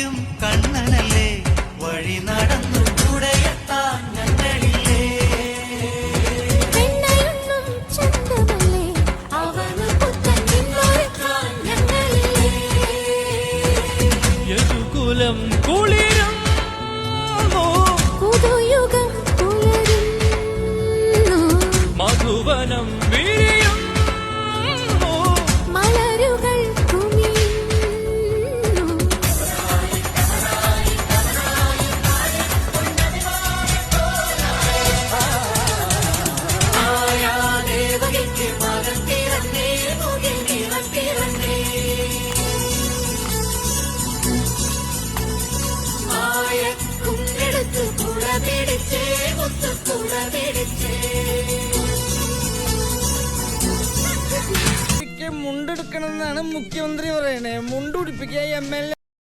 കുളിക്കും കണ്ണനല്ലേ വഴി നടന്നു കൂടെയെത്താൻ ഞങ്ങളില്ലേ യദുകുലം കുളിരും പുതുയുഗം പുലരുന്നു മധുവനം വിരിയും മലരുകൾ കുമിയുന്നു ആയാദേവകിക്ക് മകൻ പിറന്നേ മുകിൽ നിറം പിറന്നേ മായക്കുന്നെടുത്ത് കുട പിടിച്ചേ മുത്തു കുട പിടിച്ചേ മുണ്ടെടുക്കണം എന്നാണ് മുഖ്യമന്ത്രി പറയണേ. മുണ്ടുടിപ്പിക്കുക MLA